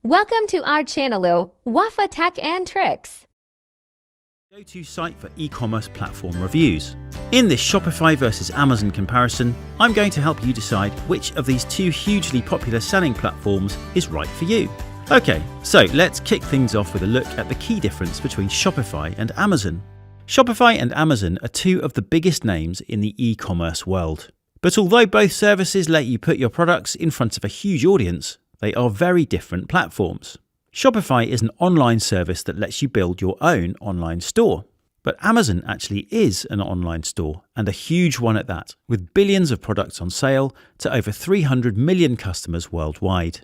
Welcome to our channel, Wafa Tech and Tricks. Go-to site for e-commerce platform reviews. In this Shopify versus Amazon comparison, I'm going to help you decide which of these two hugely popular selling platforms is right for you. Okay, so let's kick things off with a look at the key difference between Shopify and Amazon. Shopify and Amazon are two of the biggest names in the e-commerce world. But although both services let you put your products in front of a huge audience, they are very different platforms. Shopify is an online service that lets you build your own online store. But Amazon actually is an online store, and a huge one at that, with billions of products on sale to over 300 million customers worldwide.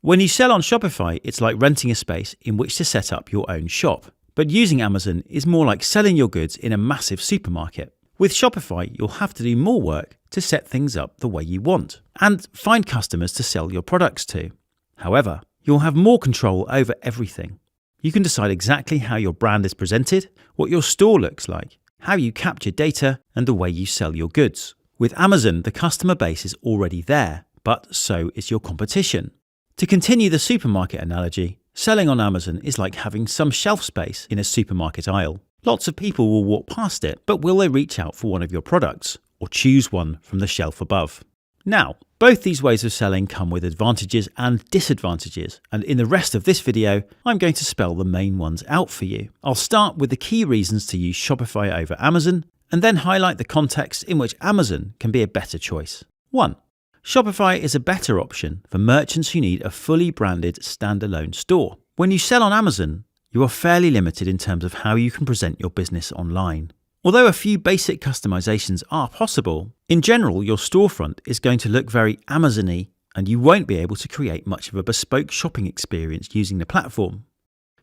When you sell on Shopify, it's like renting a space in which to set up your own shop. But using Amazon is more like selling your goods in a massive supermarket. With Shopify, you'll have to do more work to set things up the way you want and find customers to sell your products to. However, you'll have more control over everything. You can decide exactly how your brand is presented, what your store looks like, how you capture data, and the way you sell your goods. With Amazon, the customer base is already there, but so is your competition. To continue the supermarket analogy, selling on Amazon is like having some shelf space in a supermarket aisle. Lots of people will walk past it, but will they reach out for one of your products or choose one from the shelf above? Now, both these ways of selling come with advantages and disadvantages, and in the rest of this video, I'm going to spell the main ones out for you. I'll start with the key reasons to use Shopify over Amazon, and then highlight the context in which Amazon can be a better choice. 1. Shopify is a better option for merchants who need a fully branded standalone store. When you sell on Amazon, you are fairly limited in terms of how you can present your business online. Although a few basic customizations are possible, in general your storefront is going to look very Amazon-y and you won't be able to create much of a bespoke shopping experience using the platform.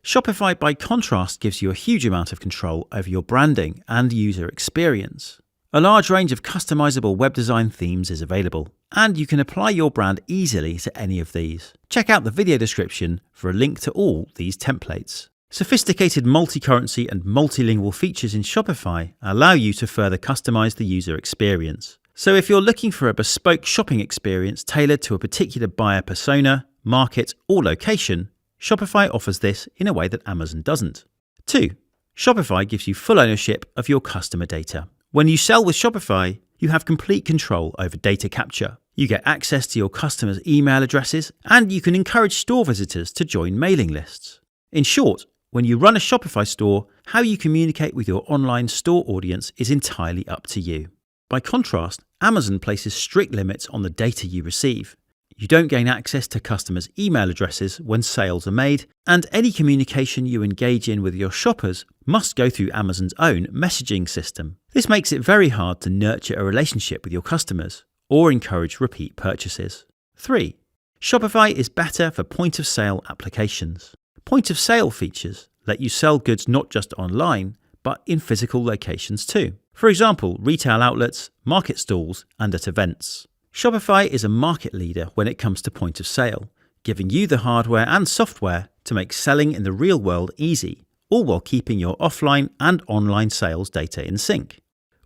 Shopify, by contrast, gives you a huge amount of control over your branding and user experience. A large range of customizable web design themes is available, and you can apply your brand easily to any of these. Check out the video description for a link to all these templates. Sophisticated multi-currency and multilingual features in Shopify allow you to further customize the user experience. So if you're looking for a bespoke shopping experience tailored to a particular buyer persona, market, or location, Shopify offers this in a way that Amazon doesn't. 2. Shopify gives you full ownership of your customer data. When you sell with Shopify, you have complete control over data capture. You get access to your customers' email addresses, and you can encourage store visitors to join mailing lists. In short, when you run a Shopify store, how you communicate with your online store audience is entirely up to you. By contrast, Amazon places strict limits on the data you receive. You don't gain access to customers' email addresses when sales are made, and any communication you engage in with your shoppers must go through Amazon's own messaging system. This makes it very hard to nurture a relationship with your customers or encourage repeat purchases. 3. Shopify is better for point-of-sale applications. Point-of-sale features let you sell goods not just online, but in physical locations too. For example, retail outlets, market stalls, and at events. Shopify is a market leader when it comes to point-of-sale, giving you the hardware and software to make selling in the real world easy, all while keeping your offline and online sales data in sync.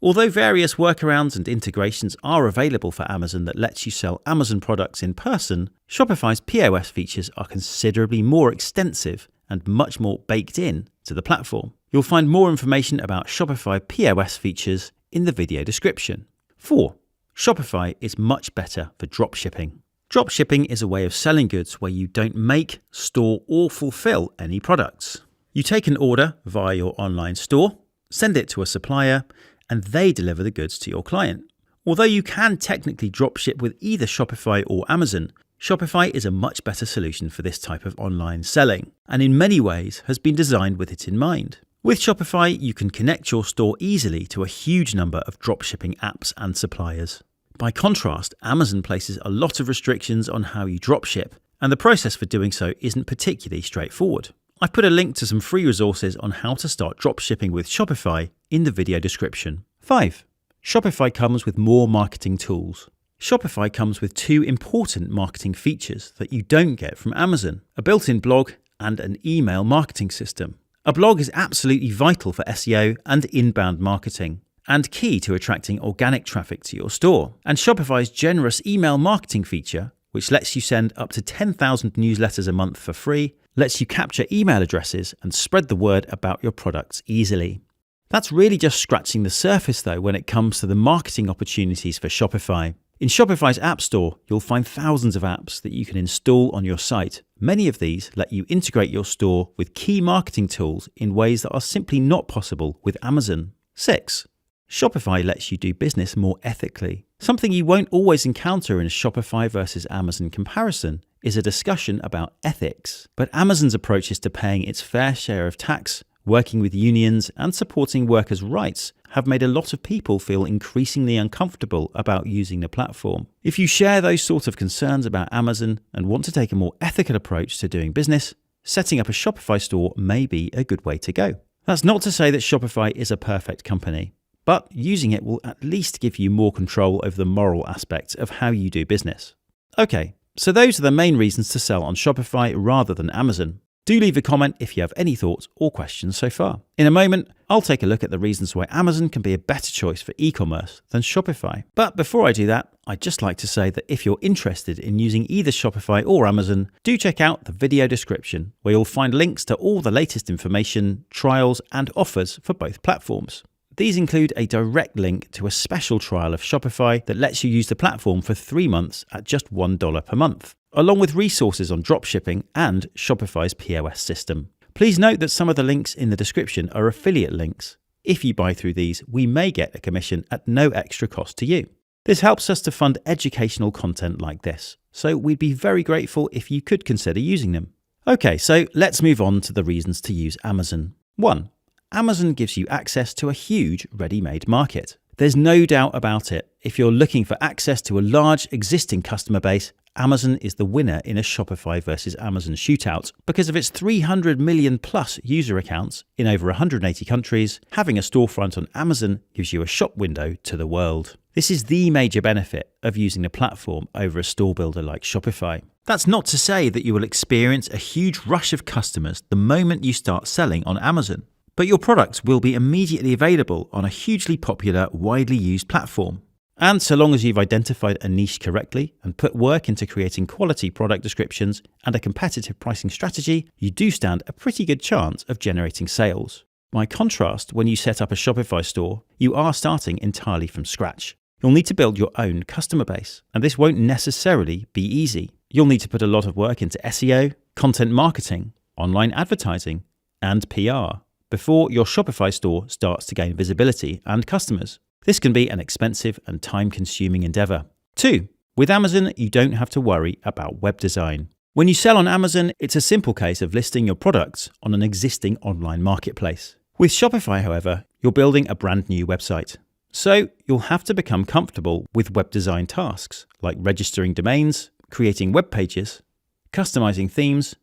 Although various workarounds and integrations are available for Amazon that lets you sell Amazon products in person, Shopify's POS features are considerably more extensive and much more baked in to the platform. You'll find more information about Shopify POS features in the video description. 4. Shopify is much better for dropshipping. Dropshipping is a way of selling goods where you don't make, store, or fulfill any products. You take an order via your online store, send it to a supplier, and they deliver the goods to your client. Although you can technically dropship with either Shopify or Amazon, Shopify is a much better solution for this type of online selling, and in many ways has been designed with it in mind. With Shopify, you can connect your store easily to a huge number of dropshipping apps and suppliers. By contrast, Amazon places a lot of restrictions on how you dropship, and the process for doing so isn't particularly straightforward. I've put a link to some free resources on how to start dropshipping with Shopify in the video description. 5. Shopify comes with more marketing tools. Shopify comes with two important marketing features that you don't get from Amazon: a built-in blog and an email marketing system. A blog is absolutely vital for SEO and inbound marketing, and key to attracting organic traffic to your store. And Shopify's generous email marketing feature which lets you send up to 10,000 newsletters a month for free, lets you capture email addresses and spread the word about your products easily. That's really just scratching the surface though when it comes to the marketing opportunities for Shopify. In Shopify's App Store, you'll find thousands of apps that you can install on your site. Many of these let you integrate your store with key marketing tools in ways that are simply not possible with Amazon. 6. Shopify lets you do business more ethically. Something you won't always encounter in a Shopify versus Amazon comparison is a discussion about ethics. But Amazon's approaches to paying its fair share of tax, working with unions, and supporting workers' rights have made a lot of people feel increasingly uncomfortable about using the platform. If you share those sort of concerns about Amazon and want to take a more ethical approach to doing business, setting up a Shopify store may be a good way to go. That's not to say that Shopify is a perfect company, but using it will at least give you more control over the moral aspects of how you do business. Okay, so those are the main reasons to sell on Shopify rather than Amazon. Do leave a comment if you have any thoughts or questions so far. In a moment, I'll take a look at the reasons why Amazon can be a better choice for e-commerce than Shopify. But before I do that, I'd just like to say that if you're interested in using either Shopify or Amazon, do check out the video description where you'll find links to all the latest information, trials, and offers for both platforms. These include a direct link to a special trial of Shopify that lets you use the platform for 3 months at just $1 per month, along with resources on dropshipping and Shopify's POS system. Please note that some of the links in the description are affiliate links. If you buy through these, we may get a commission at no extra cost to you. This helps us to fund educational content like this, so we'd be very grateful if you could consider using them. Okay, so let's move on to the reasons to use Amazon. 1. Amazon gives you access to a huge ready-made market. There's no doubt about it. If you're looking for access to a large existing customer base, Amazon is the winner in a Shopify versus Amazon shootout. Because of its 300 million plus user accounts in over 180 countries, having a storefront on Amazon gives you a shop window to the world. This is the major benefit of using the platform over a store builder like Shopify. That's not to say that you will experience a huge rush of customers the moment you start selling on Amazon, but your products will be immediately available on a hugely popular, widely used platform. And so long as you've identified a niche correctly and put work into creating quality product descriptions and a competitive pricing strategy, you do stand a pretty good chance of generating sales. By contrast, when you set up a Shopify store, you are starting entirely from scratch. You'll need to build your own customer base, and this won't necessarily be easy. You'll need to put a lot of work into SEO, content marketing, online advertising, and PR before your Shopify store starts to gain visibility and customers. This can be an expensive and time-consuming endeavor. 2. With Amazon, you don't have to worry about web design. When you sell on Amazon, it's a simple case of listing your products on an existing online marketplace. With Shopify, however, you're building a brand new website. So you'll have to become comfortable with web design tasks like registering domains, creating web pages, customizing themes,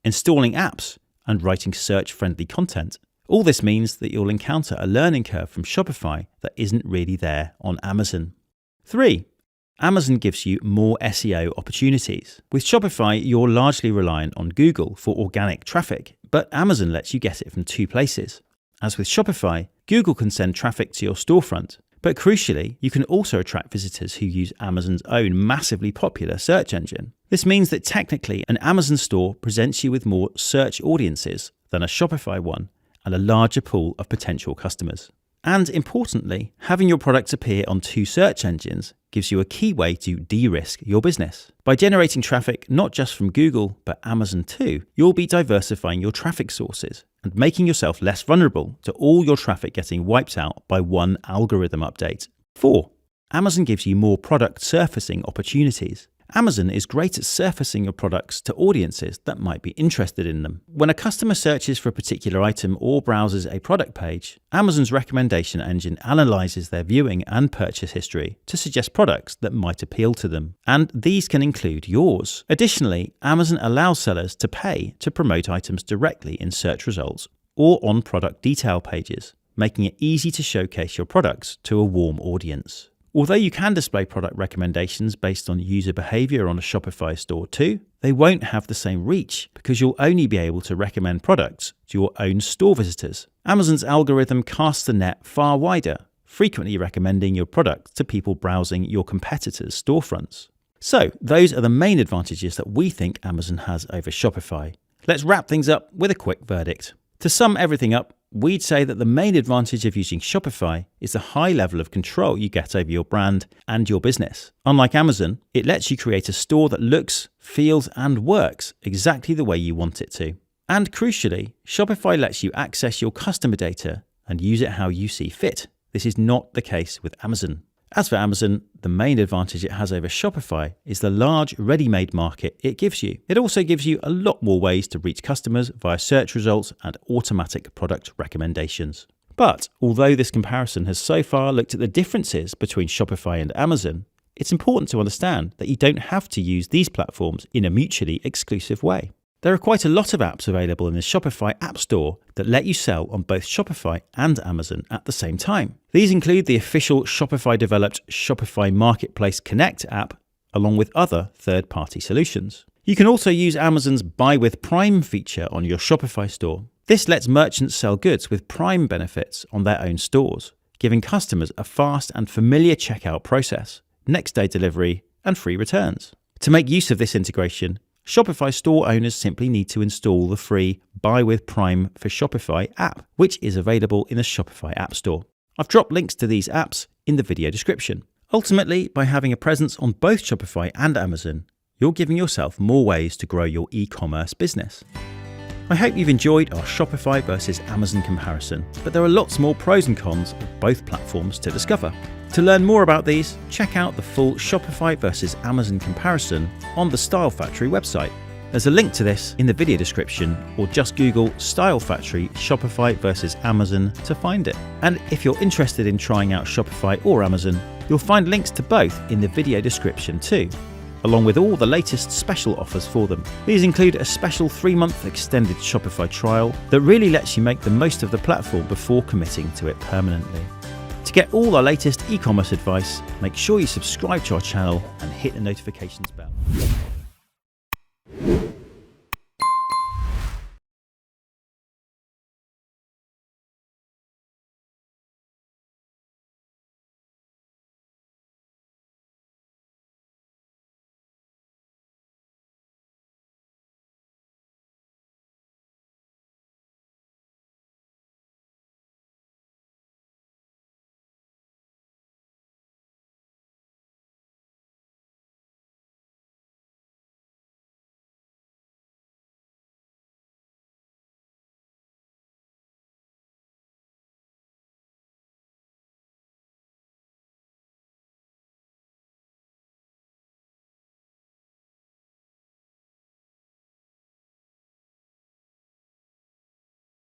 installing apps, and writing search-friendly content. All this means that you'll encounter a learning curve from Shopify that isn't really there on Amazon. 3. Amazon gives you more SEO opportunities. With Shopify, you're largely reliant on Google for organic traffic, but Amazon lets you get it from 2 places. As with Shopify, Google can send traffic to your storefront, but crucially, you can also attract visitors who use Amazon's own massively popular search engine. This means that technically, an Amazon store presents you with more search audiences than a Shopify one, and a larger pool of potential customers. And importantly, having your products appear on 2 search engines gives you a key way to de-risk your business. By generating traffic not just from Google, but Amazon too, you'll be diversifying your traffic sources and making yourself less vulnerable to all your traffic getting wiped out by one algorithm update. 4. Amazon gives you more product surfacing opportunities. Amazon is great at surfacing your products to audiences that might be interested in them. When a customer searches for a particular item or browses a product page, Amazon's recommendation engine analyzes their viewing and purchase history to suggest products that might appeal to them. And these can include yours. Additionally, Amazon allows sellers to pay to promote items directly in search results or on product detail pages, making it easy to showcase your products to a warm audience. Although you can display product recommendations based on user behavior on a Shopify store too, they won't have the same reach because you'll only be able to recommend products to your own store visitors. Amazon's algorithm casts the net far wider, frequently recommending your product to people browsing your competitors' storefronts. So those are the main advantages that we think Amazon has over Shopify. Let's wrap things up with a quick verdict. To sum everything up, we'd say that the main advantage of using Shopify is the high level of control you get over your brand and your business. Unlike Amazon, it lets you create a store that looks, feels, and works exactly the way you want it to. And crucially, Shopify lets you access your customer data and use it how you see fit. This is not the case with Amazon. As for Amazon, the main advantage it has over Shopify is the large ready-made market it gives you. It also gives you a lot more ways to reach customers via search results and automatic product recommendations. But although this comparison has so far looked at the differences between Shopify and Amazon, it's important to understand that you don't have to use these platforms in a mutually exclusive way. There are quite a lot of apps available in the Shopify App Store that let you sell on both Shopify and Amazon at the same time. These include the official Shopify-developed Shopify Marketplace Connect app, along with other third-party solutions. You can also use Amazon's Buy with Prime feature on your Shopify store. This lets merchants sell goods with Prime benefits on their own stores, giving customers a fast and familiar checkout process, next-day delivery, and free returns. To make use of this integration, Shopify store owners simply need to install the free Buy with Prime for Shopify app, which is available in the Shopify App Store. I've dropped links to these apps in the video description. Ultimately, by having a presence on both Shopify and Amazon, you're giving yourself more ways to grow your e-commerce business. I hope you've enjoyed our Shopify versus Amazon comparison, but there are lots more pros and cons of both platforms to discover. To learn more about these, check out the full Shopify versus Amazon comparison on the Style Factory website. There's a link to this in the video description, or just Google Style Factory Shopify versus Amazon to find it. And if you're interested in trying out Shopify or Amazon, you'll find links to both in the video description too, along with all the latest special offers for them. These include a special 3-month extended Shopify trial that really lets you make the most of the platform before committing to it permanently. To get all our latest e-commerce advice, make sure you subscribe to our channel and hit the notifications bell.